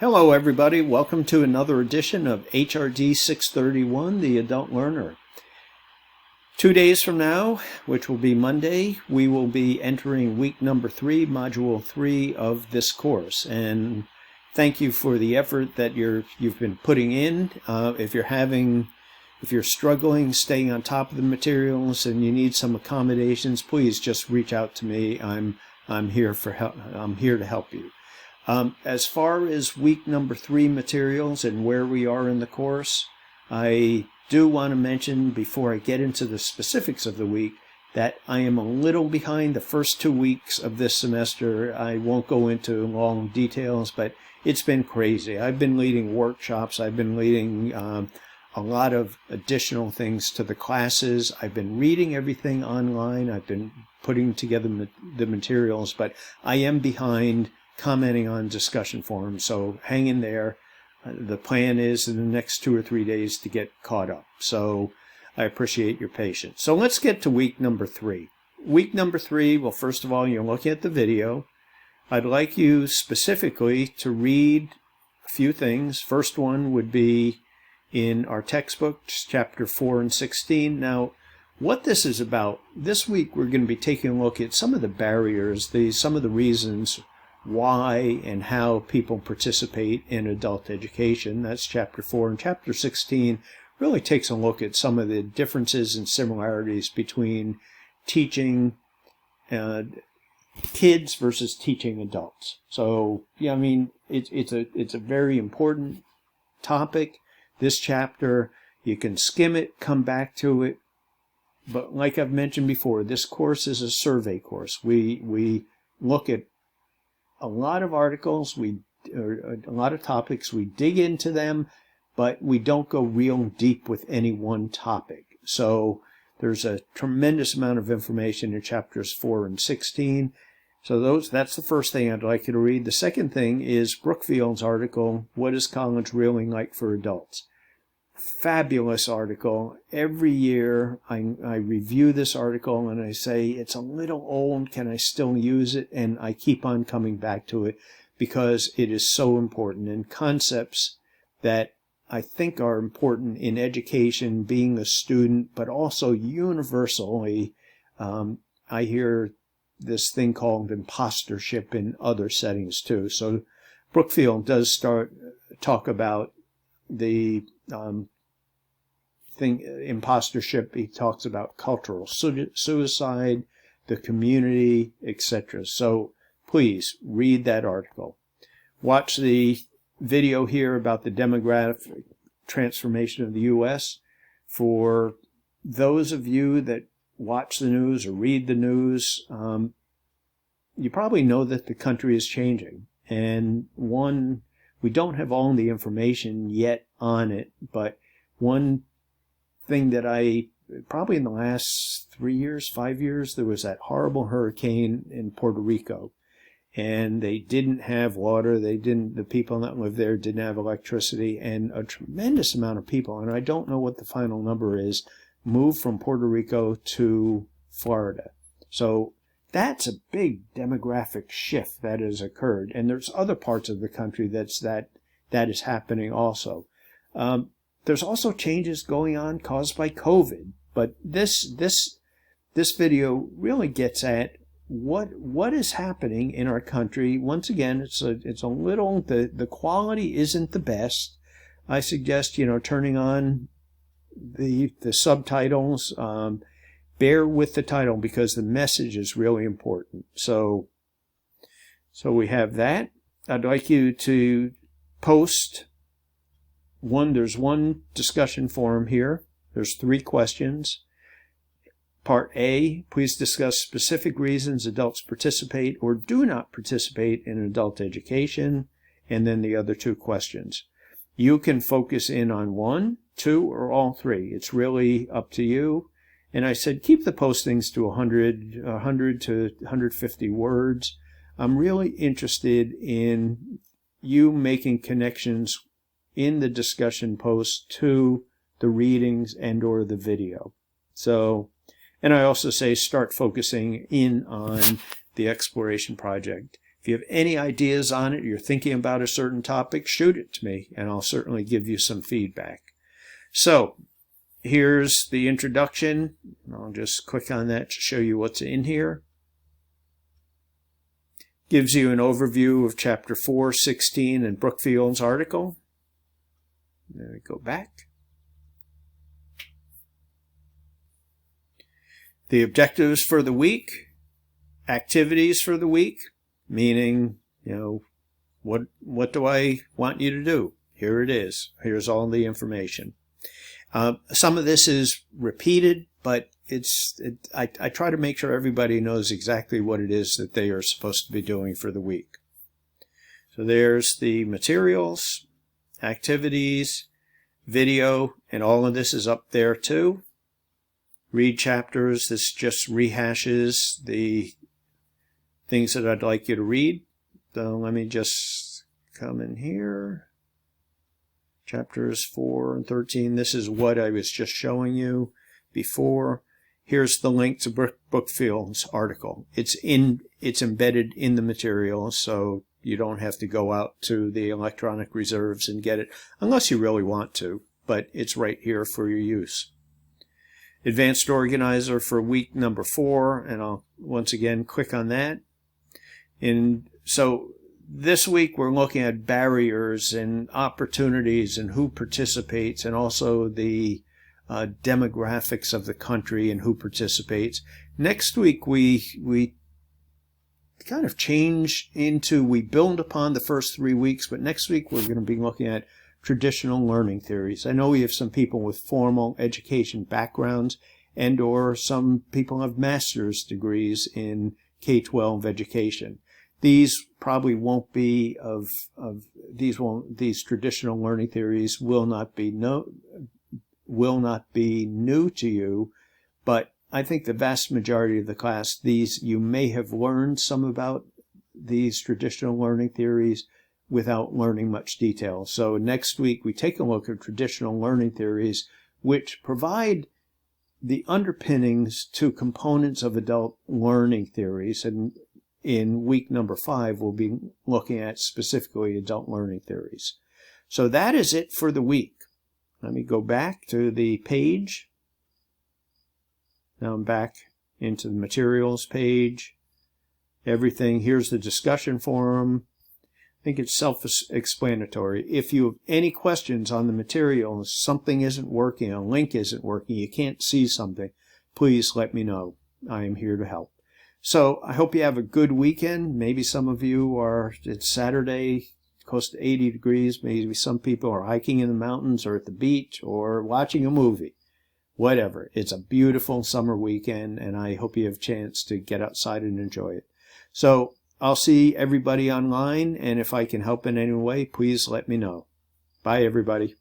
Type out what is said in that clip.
Hello everybody, welcome to another edition of HRD 631, The Adult Learner. 2 days from now, which will be Monday, we will be entering week number 3, module 3 of this course. And thank you for the effort that you've been putting in. If you're struggling staying on top of the materials and you need some accommodations, please just reach out to me. I'm here for help. I'm here to help you. As far as week number 3 materials and where we are in the course, I do want to mention before I get into the specifics of the week that I am a little behind the first 2 weeks of this semester. I won't go into long details, but it's been crazy. I've been leading workshops. I've been leading a lot of additional things to the classes. I've been reading everything online. I've been putting together the materials, but I am behind commenting on discussion forums, so hang in there. The plan is in the next 2 or 3 days to get caught up, so I appreciate your patience. So let's get to week number 3. Week number 3, well, first of all, you're looking at the video. I'd like you specifically to read a few things. First one would be in our textbook, chapter 4 and 16. Now, what this is about, this week we're going to be taking a look at some of the barriers, some of the reasons why and how people participate in adult education. That's chapter 4. And chapter 16 really takes a look at some of the differences and similarities between teaching kids versus teaching adults. So, yeah, I mean, it's a very important topic. This chapter, you can skim it, come back to it. But like I've mentioned before, this course is a survey course. We look at a lot of articles, a lot of topics, we dig into them, but we don't go real deep with any one topic. So there's a tremendous amount of information in chapters 4 and 16. So that's the first thing I'd like you to read. The second thing is Brookfield's article, What is College Really Like for Adults? Fabulous article. Every year I review this article and I say, it's a little old, can I still use it? And I keep on coming back to it because it is so important, and concepts that I think are important in education, being a student, but also universally. I hear this thing called impostership in other settings too. So Brookfield does talk about the impostership. He talks about cultural suicide, the community, etc. So please read that article. Watch the video here about the demographic transformation of the U.S. For those of you that watch the news or read the news, you probably know that the country is changing. And we don't have all the information yet on it, but one thing that probably in the last 3 years, 5 years, there was that horrible hurricane in Puerto Rico, and they didn't have water. The people that lived there didn't have electricity, and a tremendous amount of people, and I don't know what the final number is, moved from Puerto Rico to Florida. So that's a big demographic shift that has occurred, and there's other parts of the country that is happening also. There's also changes going on caused by COVID, but this video really gets at what is happening in our country. Once again, it's a little, the quality isn't the best. I suggest turning on the subtitles. Bear with the title because the message is really important. So we have that. I'd like you to post there's one discussion forum here. There's 3 questions. Part A, please discuss specific reasons adults participate or do not participate in adult education, and then the other 2 questions. You can focus in on 1, 2, or all 3. It's really up to you. And I said, keep the postings to 100 to 150 words. I'm really interested in you making connections in the discussion post to the readings and or the video. So, and I also say start focusing in on the exploration project. If you have any ideas on it, you're thinking about a certain topic, shoot it to me, and I'll certainly give you some feedback. So here's the introduction. I'll just click on that to show you what's in here. Gives you an overview of Chapter 4, 16 in Brookfield's article. Then we go back. The objectives for the week, activities for the week, meaning, what do I want you to do? Here it is. Here's all the information. Some of this is repeated, but I try to make sure everybody knows exactly what it is that they are supposed to be doing for the week. So there's the materials, activities, video, and all of this is up there too. Read chapters. This just rehashes the things that I'd like you to read. So let me just come in here. Chapters 4 and 13. This is what I was just showing you before. Here's the link to Brookfield's article. It's embedded in the material, so you don't have to go out to the electronic reserves and get it unless you really want to, but it's right here for your use. Advanced Organizer for week number 4, and I'll once again click on that. And so this week we're looking at barriers and opportunities and who participates, and also the demographics of the country and who participates. Next week we kind of change into, we build upon the first 3 weeks, but next week we're going to be looking at traditional learning theories. I know we have some people with formal education backgrounds, and or some people have master's degrees in K-12 education. These probably won't be these traditional learning theories will not be new to you, but I think the vast majority of the class, you may have learned some about these traditional learning theories without learning much detail. So next week we take a look at traditional learning theories, which provide the underpinnings to components of adult learning theories. And in week number 5, we'll be looking at specifically adult learning theories. So that is it for the week. Let me go back to the page. Now I'm back into the materials page. Everything, here's the discussion forum. I think it's self-explanatory. If you have any questions on the materials, something isn't working, a link isn't working, you can't see something, please let me know. I am here to help. So I hope you have a good weekend. Maybe some of you it's Saturday, close to 80 degrees. Maybe some people are hiking in the mountains or at the beach or watching a movie. Whatever. It's a beautiful summer weekend, and I hope you have a chance to get outside and enjoy it. So I'll see everybody online, and if I can help in any way, please let me know. Bye, everybody.